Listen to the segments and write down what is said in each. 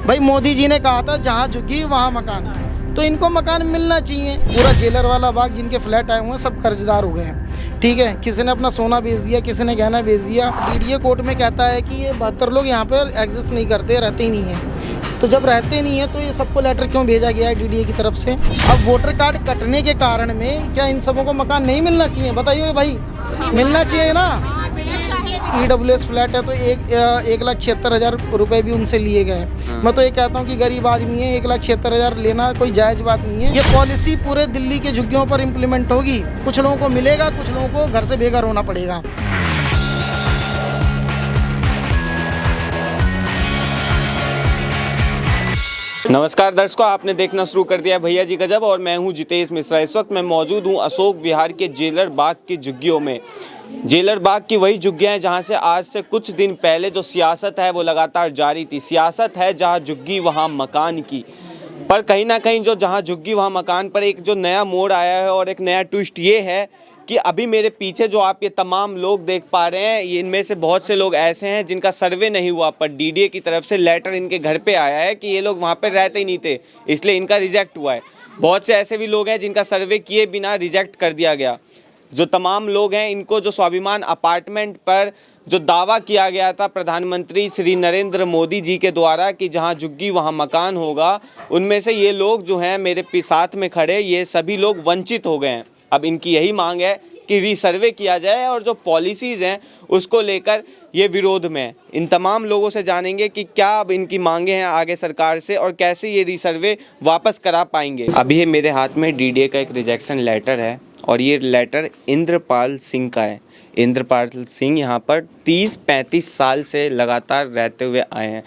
भाई मोदी जी ने कहा था जहाँ झुकी वहाँ मकान, तो इनको मकान मिलना चाहिए। पूरा जेलर वाला बाग जिनके फ्लैट आए हुए हैं सब कर्जदार हो गए हैं, ठीक है। किसी ने अपना सोना बेच दिया, किसी ने गहना बेच दिया। डीडीए कोर्ट में कहता है कि ये 72 लोग यहाँ पर एग्जिस्ट नहीं करते, रहते ही नहीं हैं। तो जब रहते नहीं है तो ये सबको लेटर क्यों भेजा गया है डीडीए की तरफ से? अब वोटर कार्ड कटने के कारण में क्या इन सबों को मकान नहीं मिलना चाहिए? बताइए भाई, मिलना चाहिए ना। EWS फ्लैट है तो 1,76,000 रुपए भी उनसे लिए गए हैं। मैं तो ये कहता हूँ कि गरीब आदमी है, 1,76,000 लेना कोई जायज़ बात नहीं है। ये पॉलिसी पूरे दिल्ली के झुग्गियों पर इम्प्लीमेंट होगी। कुछ लोगों को मिलेगा, कुछ लोगों को घर से बेघर होना पड़ेगा। नमस्कार दर्शकों, आपने देखना शुरू कर दिया भैया जी गजब और मैं हूं जितेश मिश्रा। इस वक्त मैं मौजूद हूं अशोक विहार के जेलर बाग की झुग्गियों में। जेलर बाग की वही झुग्गियां हैं जहां से आज से कुछ दिन पहले जो सियासत है वो लगातार जारी थी। सियासत है जहां झुग्गी वहां मकान की, पर कहीं ना कहीं जो जहां झुग्गी वहां मकान पर एक जो नया मोड़ आया है और एक नया ट्विस्ट ये है कि अभी मेरे पीछे जो आप ये तमाम लोग देख पा रहे हैं, इनमें से बहुत से लोग ऐसे हैं जिनका सर्वे नहीं हुआ, पर डीडीए की तरफ से लेटर इनके घर पे आया है कि ये लोग वहाँ पे रहते ही नहीं थे, इसलिए इनका रिजेक्ट हुआ है। बहुत से ऐसे भी लोग हैं जिनका सर्वे किए बिना रिजेक्ट कर दिया गया। जो तमाम लोग हैं इनको जो स्वाभिमान अपार्टमेंट पर जो दावा किया गया था प्रधानमंत्री श्री नरेंद्र मोदी जी के द्वारा कि जहां झुग्गी वहां मकान होगा, उनमें से ये लोग जो हैं मेरे साथ में खड़े, ये सभी लोग वंचित हो गए हैं। अब इनकी यही मांग है कि रीसर्वे किया जाए और जो पॉलिसीज़ हैं उसको लेकर ये विरोध में। इन तमाम लोगों से जानेंगे कि क्या अब इनकी मांगे हैं आगे सरकार से और कैसे ये रीसर्वे वापस करा पाएंगे। अभी ये मेरे हाथ में डीडीए का एक रिजेक्शन लेटर है और ये लेटर इंद्रपाल सिंह का है। इंद्रपाल सिंह यहाँ पर 30-35 साल से लगातार रहते हुए आए हैं,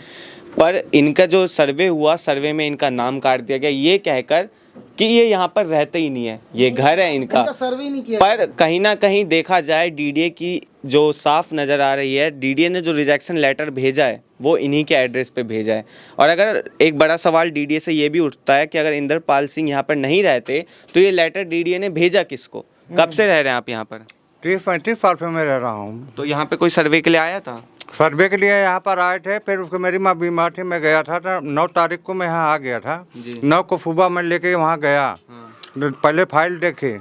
पर इनका जो सर्वे हुआ, सर्वे में इनका नाम काट दिया गया ये कहकर कि ये यहाँ पर रहते ही नहीं है, ये घर है इनका सर्वे नहीं किया। पर कहीं ना कहीं देखा जाए डीडीए की जो साफ नज़र आ रही है, डीडीए ने जो रिजेक्शन लेटर भेजा है वो इन्हीं के एड्रेस पे भेजा है। और अगर एक बड़ा सवाल डीडीए से ये भी उठता है कि अगर इंद्रपाल सिंह यहाँ पर नहीं रहते तो ये लेटर डीडीए ने भेजा किसको? कब से रह रहे हैं आप यहाँ पर? 30-35 साल से मैं रह रहा हूँ। तो यहाँ पे कोई सर्वे के लिए आया था? सर्वे के लिए यहाँ पर आए थे, फिर उसको मेरी माँ बीमार थी, मैं गया था। 9 तारीख को मैं यहाँ आ गया था। 9 को सुबह मैं लेके वहाँ गया। पहले फाइल देखे,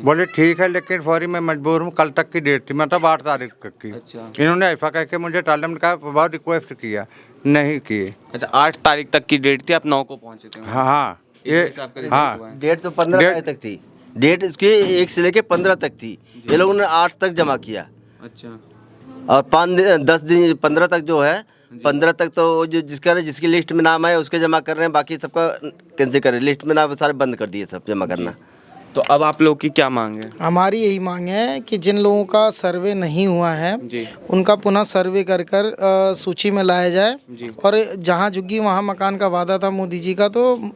बोले ठीक है लेकिन सॉरी मैं मजबूर हूँ, कल तक की डेट थी, मतलब 8 तारीख तक की। अच्छा। इन्होंने ऐसा कह के मुझे टालम का बहुत रिक्वेस्ट किया, नहीं किए। अच्छा, 8 तारीख तक की डेट थी, आप 9 को पहुँचे थे? हाँ ये हाँ डेट तो 15 तारीख तक थी। डेट इसकी 1 से लेके 15 तक थी। ये लोगों ने 8 तक जमा किया। अच्छा। और 10 दिन 15 तक जो है, 15 तक तो जो जिसकी लिस्ट में नाम है उसके जमा कर रहे हैं, बाकी सबका कैंसिल कर रहे हैं। लिस्ट में नाम सारे बंद कर दिए सब जमा करना। तो अब आप लोग की क्या मांग है? हमारी यही मांग है कि जिन लोगों का सर्वे नहीं हुआ है उनका पुनः सर्वे कर सूची में लाया जाए। और जहां झुग्गी वहां मकान का वादा था मोदी जी का, तो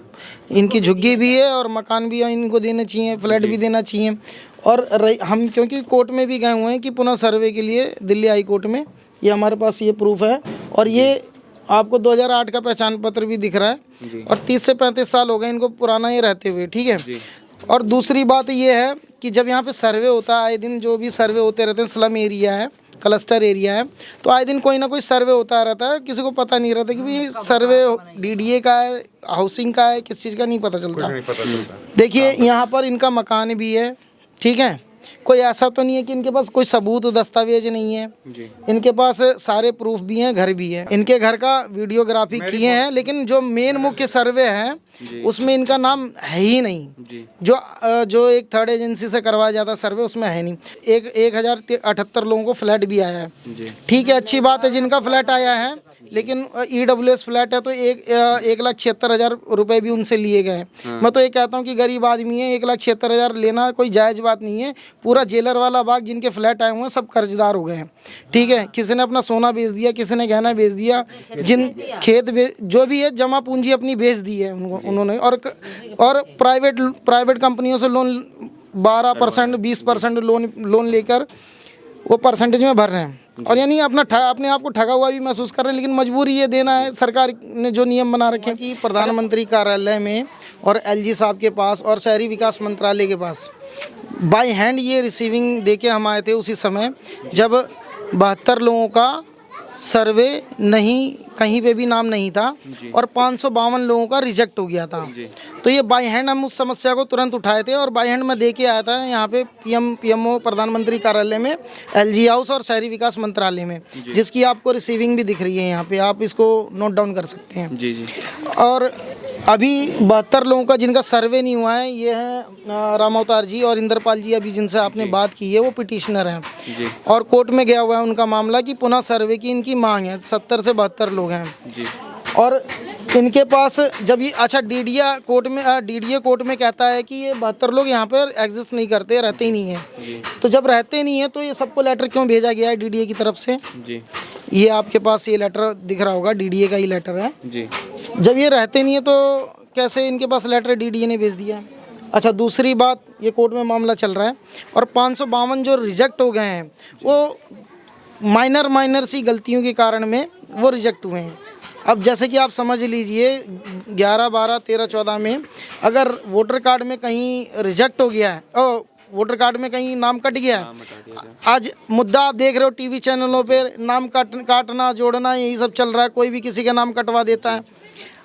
इनकी झुग्गी भी है और मकान भी इनको देने चाहिए, फ्लैट भी देना चाहिए। और हम क्योंकि कोर्ट में भी गए हुए हैं कि पुनः सर्वे के लिए दिल्ली हाई कोर्ट में, ये हमारे पास ये प्रूफ है। और ये आपको 2008 का पहचान पत्र भी दिख रहा है और 30 से 35 साल हो गए इनको पुराना ये रहते हुए, ठीक है। और दूसरी बात ये है कि जब यहाँ पे सर्वे होता है, आए दिन जो भी सर्वे होते रहते हैं, स्लम एरिया है, क्लस्टर एरिया है, तो आए दिन कोई ना कोई सर्वे होता रहता है। किसी को पता नहीं रहता कि भाई सर्वे डीडीए का है, हाउसिंग का है, किस चीज़ का नहीं पता चलता। देखिए यहाँ पर इनका मकान भी है, ठीक है। कोई ऐसा तो नहीं है कि इनके पास कोई सबूत दस्तावेज नहीं है, इनके पास सारे प्रूफ भी हैं, घर भी है। इनके घर का वीडियोग्राफी किए हैं, लेकिन जो मेन मुख्य सर्वे है उसमें इनका नाम है ही नहीं। जो एक थर्ड एजेंसी से करवाया जाता सर्वे उसमें है नहीं। 1078 लोगों को फ्लैट भी आया है, ठीक है, अच्छी बात है जिनका फ्लैट आया है, लेकिन EWS फ्लैट है तो 1,76,000 रुपए भी उनसे लिए गए हैं। मैं तो ये कहता हूँ कि गरीब आदमी है, 1,76,000 लेना कोई जायज़ बात नहीं है। पूरा जेलर वाला बाग जिनके फ्लैट आए हुए हैं सब कर्जदार हो गए हैं, ठीक है। किसी ने अपना सोना बेच दिया, किसी ने गहना बेच दिया, जिन खेत जो भी है जमा पूंजी अपनी बेच दी है उन्होंने। और प्राइवेट कंपनियों से लोन 12% 20% लोन लेकर वो परसेंटेज में भर रहे हैं। और यानी अपने आप को ठगा हुआ भी महसूस कर रहे हैं, लेकिन मजबूरी ये देना है। सरकार ने जो नियम बना रखे हैं कि प्रधानमंत्री कार्यालय में और LG साहब के पास और शहरी विकास मंत्रालय के पास बाय हैंड ये रिसीविंग देके हम आए थे उसी समय जब 72 लोगों का सर्वे नहीं, कहीं पे भी नाम नहीं था और 552 लोगों का रिजेक्ट हो गया था। तो ये बाई हैंड हम उस समस्या को तुरंत उठाए थे और बाई हैंड में दे के आया था यहाँ पे पीएमओ प्रधानमंत्री कार्यालय में, एलजी हाउस और शहरी विकास मंत्रालय में, जिसकी आपको रिसीविंग भी दिख रही है यहाँ पे, आप इसको नोट डाउन कर सकते हैं। जी जी। और अभी 72 लोगों का जिनका सर्वे नहीं हुआ है, ये हैं राम अवतार जी और इंद्रपाल जी, अभी जिनसे आपने बात की है, वो पिटिशनर हैं और कोर्ट में गया हुआ है उनका मामला कि पुनः सर्वे की इनकी मांग है। 70 से 72 लोग हैं जी। और इनके पास जब ये अच्छा डीडीए कोर्ट में कहता है कि ये 72 लोग यहाँ पर एग्जिस्ट नहीं करते, रहते ही नहीं है। तो जब रहते नहीं है तो ये सबको लेटर क्यों भेजा गया है डीडीए की तरफ से? जी। ये आपके पास ये लेटर दिख रहा होगा, डीडीए का ही लेटर है जी। जब ये रहते नहीं है तो कैसे इनके पास लेटर डीडीए ने भेज दिया? अच्छा, दूसरी बात, ये कोर्ट में मामला चल रहा है और 552 जो रिजेक्ट हो गए हैं वो माइनर सी गलतियों के कारण में वो रिजेक्ट हुए हैं। अब जैसे कि आप समझ लीजिए 11, 12, 13, 14 में अगर वोटर कार्ड में कहीं रिजेक्ट हो गया है, वोटर कार्ड में कहीं नाम कट गया है, आज मुद्दा आप देख रहे हो टीवी चैनलों पर, नाम काटना जोड़ना यही सब चल रहा है, कोई भी किसी का नाम कटवा देता है।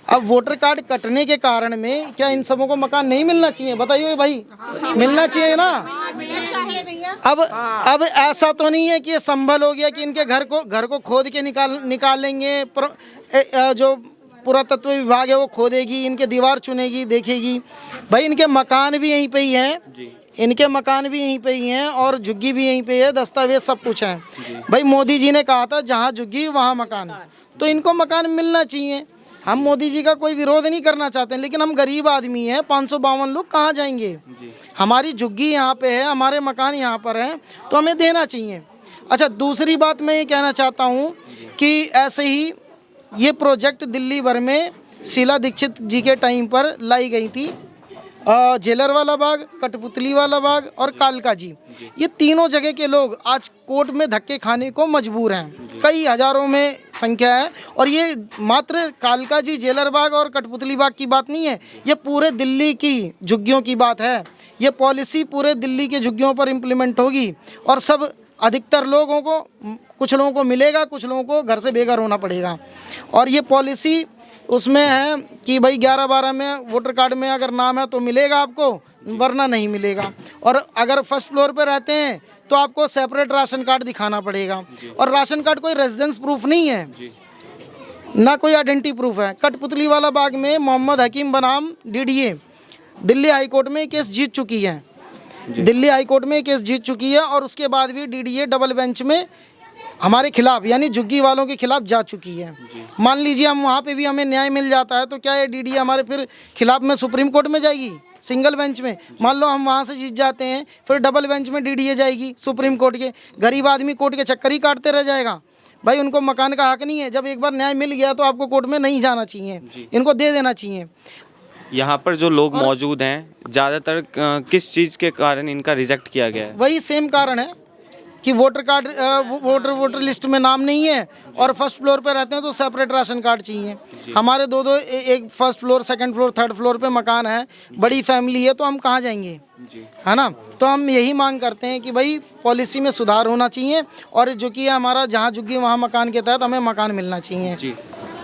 अब वोटर कार्ड कटने के कारण में क्या इन सबों को मकान नहीं मिलना चाहिए? बताइए भाई, मिलना चाहिए ना। अब ऐसा तो नहीं है कि ये संभल हो गया कि इनके घर को खोद के निकालेंगे, जो पुरातत्व विभाग है वो खोदेगी, इनके दीवार चुनेगी, देखेगी। भाई इनके मकान भी यहीं पे ही हैं, इनके मकान भी यहीं पे ही हैं और झुग्गी भी यहीं पे है, दस्तावेज सब कुछ है। भाई मोदी जी ने कहा था जहाँ झुग्गी वहाँ मकान, तो इनको मकान मिलना चाहिए। हम मोदी जी का कोई विरोध नहीं करना चाहते हैं, लेकिन हम गरीब आदमी हैं, 552 लोग कहाँ जाएंगे? हमारी झुग्गी यहाँ पे है, हमारे मकान यहाँ पर हैं, तो हमें देना चाहिए। अच्छा, दूसरी बात मैं ये कहना चाहता हूँ कि ऐसे ही ये प्रोजेक्ट दिल्ली भर में शीला दीक्षित जी के टाइम पर लाई गई थी। जेलर वाला बाग, कठपुतली वाला बाग और कालका जी, ये तीनों जगह के लोग आज कोर्ट में धक्के खाने को मजबूर हैं। कई हजारों में संख्या है और ये मात्र कालका जी, जेलर बाग और कठपुतली बाग की बात नहीं है, ये पूरे दिल्ली की झुग्गियों की बात है। ये पॉलिसी पूरे दिल्ली के झुग्गियों पर इम्प्लीमेंट होगी और सब अधिकतर लोगों को, कुछ लोगों को मिलेगा, कुछ लोगों को घर से बेघर होना पड़ेगा। और ये पॉलिसी उसमें है कि भाई 11, 12 में वोटर कार्ड में अगर नाम है तो मिलेगा आपको, वरना नहीं मिलेगा। और अगर फर्स्ट फ्लोर पे रहते हैं तो आपको सेपरेट राशन कार्ड दिखाना पड़ेगा और राशन कार्ड कोई रेजिडेंस प्रूफ नहीं है, ना कोई आइडेंटिटी प्रूफ है। कठपुतली वाला बाग में मोहम्मद हकीम बनाम डीडीए दिल्ली हाई कोर्ट में केस जीत चुकी है, दिल्ली हाई कोर्ट में केस जीत चुकी है और उसके बाद भी डीडीए डबल बेंच में हमारे खिलाफ यानी झुग्गी वालों के खिलाफ जा चुकी है। मान लीजिए हम वहाँ पे भी हमें न्याय मिल जाता है तो क्या ये डीडीए हमारे फिर खिलाफ में सुप्रीम कोर्ट में जाएगी? सिंगल बेंच में मान लो हम वहाँ से जीत जाते हैं, फिर डबल बेंच में डीडीए जाएगी सुप्रीम कोर्ट के। गरीब आदमी कोर्ट के चक्कर ही काटते रह जाएगा। भाई उनको मकान का हक नहीं है, जब एक बार न्याय मिल गया तो आपको कोर्ट में नहीं जाना चाहिए, इनको दे देना चाहिए। यहाँ पर जो लोग मौजूद हैं ज़्यादातर किस चीज़ के कारण इनका रिजेक्ट किया गया है? वही सेम कारण है कि वोटर कार्ड वोटर लिस्ट में नाम नहीं है और फर्स्ट फ्लोर पे रहते हैं तो सेपरेट राशन कार्ड चाहिए। हमारे दो एक first floor, second floor, third floor पे मकान है, बड़ी फैमिली है, तो हम कहाँ जाएंगे? है ना। तो हम यही मांग करते हैं कि भाई पॉलिसी में सुधार होना चाहिए और जो कि हमारा जहाँ झुग्गी वहाँ मकान के तहत हमें मकान मिलना चाहिए। जी।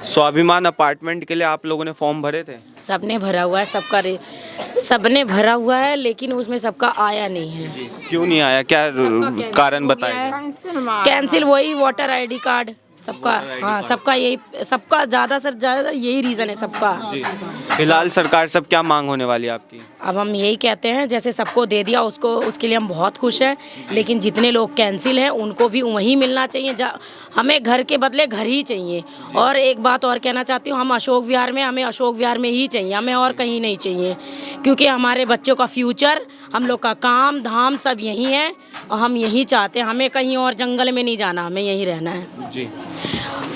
स्वाभिमान अपार्टमेंट के लिए आप लोगों ने फॉर्म भरे थे? सबने भरा हुआ है, सबने भरा हुआ है, लेकिन उसमें सबका आया नहीं है। क्यों नहीं आया, क्या कारण बताएं? कैंसिल, वही वोटर आईडी कार्ड सबका, हाँ सबका यही, सबका ज़्यादा से ज़्यादा यही रीज़न है सबका। फिलहाल सरकार सब क्या मांग होने वाली है आपकी? अब हम यही कहते हैं जैसे सबको दे दिया उसको, उसके लिए हम बहुत खुश हैं, लेकिन जितने लोग कैंसिल हैं उनको भी वहीं मिलना चाहिए। हमें घर के बदले घर ही चाहिए। और एक बात और कहना चाहती हूँ, हम अशोक विहार में, हमें अशोक विहार में ही चाहिए, हमें और कहीं नहीं चाहिए, क्योंकि हमारे बच्चों का फ्यूचर, हम लोग का काम धाम सब यहीं है और हम यही चाहते हैं। हमें कहीं और जंगल में नहीं जाना, हमें यहीं रहना है। जी।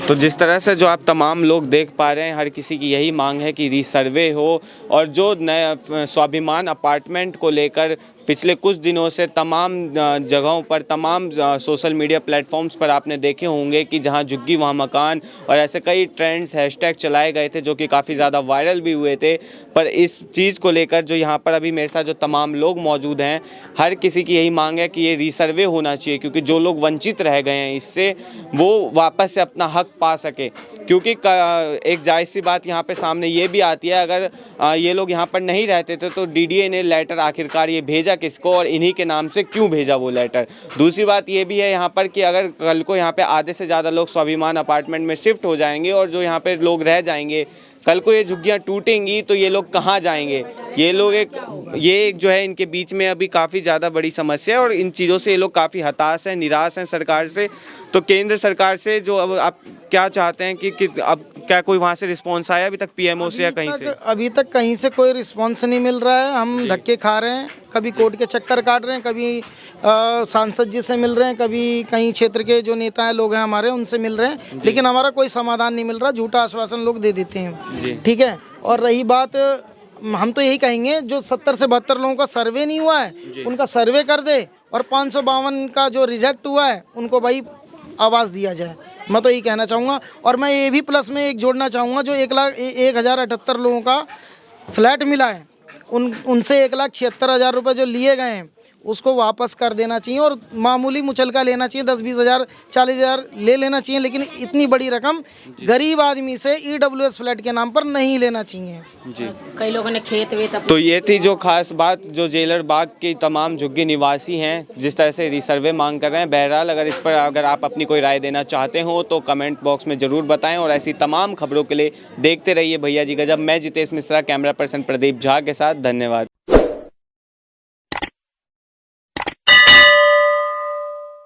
तो जिस तरह से जो आप तमाम लोग देख पा रहे हैं, हर किसी की यही मांग है कि रीसर्वे हो और जो नया स्वाभिमान अपार्टमेंट को लेकर पिछले कुछ दिनों से तमाम जगहों पर, तमाम सोशल मीडिया प्लेटफॉर्म्स पर आपने देखे होंगे कि जहां झुग्गी वहां मकान और ऐसे कई ट्रेंड्स, हैशटैग चलाए गए थे जो कि काफ़ी ज़्यादा वायरल भी हुए थे। पर इस चीज़ को लेकर जो यहाँ पर अभी मेरे साथ जो तमाम लोग मौजूद हैं, हर किसी की यही मांग है कि ये रीसर्वे होना चाहिए, क्योंकि जो लोग वंचित रह गए हैं इससे वो वापस से अपना हक पा सके। क्योंकि एक जायज़ सी बात यहाँ पे सामने ये भी आती है, अगर ये लोग यहाँ पर नहीं रहते थे तो डीडीए ने लेटर आखिरकार ये भेजा किसको और इन्हीं के नाम से क्यों भेजा वो लेटर। दूसरी बात ये भी है यहाँ पर कि अगर कल को यहाँ पे आधे से ज़्यादा लोग स्वाभिमान अपार्टमेंट में शिफ्ट हो जाएंगे और जो यहाँ पे लोग रह जाएंगे, कल को ये झुग्गियाँ टूटेंगी तो ये लोग कहाँ जाएंगे। ये एक जो है इनके बीच में अभी काफ़ी ज़्यादा बड़ी समस्या है और इन चीज़ों से ये लोग काफ़ी हताश हैं, निराश हैं सरकार से। तो केंद्र सरकार से जो अब आप क्या चाहते हैं कि अब क्या कोई वहाँ से रिस्पॉन्स आया अभी तक पीएमओ से या कहीं से? अभी तक कहीं से कोई रिस्पॉन्स नहीं मिल रहा है। हम धक्के खा रहे हैं, कभी कोर्ट के चक्कर काट रहे हैं, कभी सांसद जी से मिल रहे हैं, कभी कहीं क्षेत्र के जो नेता हैं, लोग हैं हमारे, उनसे मिल रहे हैं, लेकिन हमारा कोई समाधान नहीं मिल रहा। झूठा आश्वासन लोग दे देते हैं, ठीक है। और रही बात, हम तो यही कहेंगे जो 70 से 72 लोगों का सर्वे नहीं हुआ है उनका सर्वे कर दे, और 552 का जो रिजेक्ट हुआ है उनको भाई आवाज़ दिया जाए। मैं तो यही कहना चाहूँगा। और मैं ये भी प्लस में एक जोड़ना चाहूँगा, जो 1,1078 लोगों का फ्लैट मिला है उनसे 1,76,000 रुपये जो लिए गए हैं उसको वापस कर देना चाहिए, और मामूली मुचलका लेना चाहिए, 10-20 हज़ार 40 हज़ार ले लेना चाहिए, लेकिन इतनी बड़ी रकम गरीब आदमी से EWS फ्लैट के नाम पर नहीं लेना चाहिए जी। कई लोगों ने खेत वेत तो ये थी जो खास बात जो जेलर बाग के तमाम झुग्गी निवासी हैं जिस तरह से रिसर्वे मांग कर रहे हैं। बहरहाल अगर आप अपनी कोई राय देना चाहते हो तो कमेंट बॉक्स में ज़रूर बताएं, और ऐसी तमाम खबरों के लिए देखते रहिए भैया जी गजब। मैं जितेश मिश्रा, कैमरा पर्सन प्रदीप झा के साथ। धन्यवाद।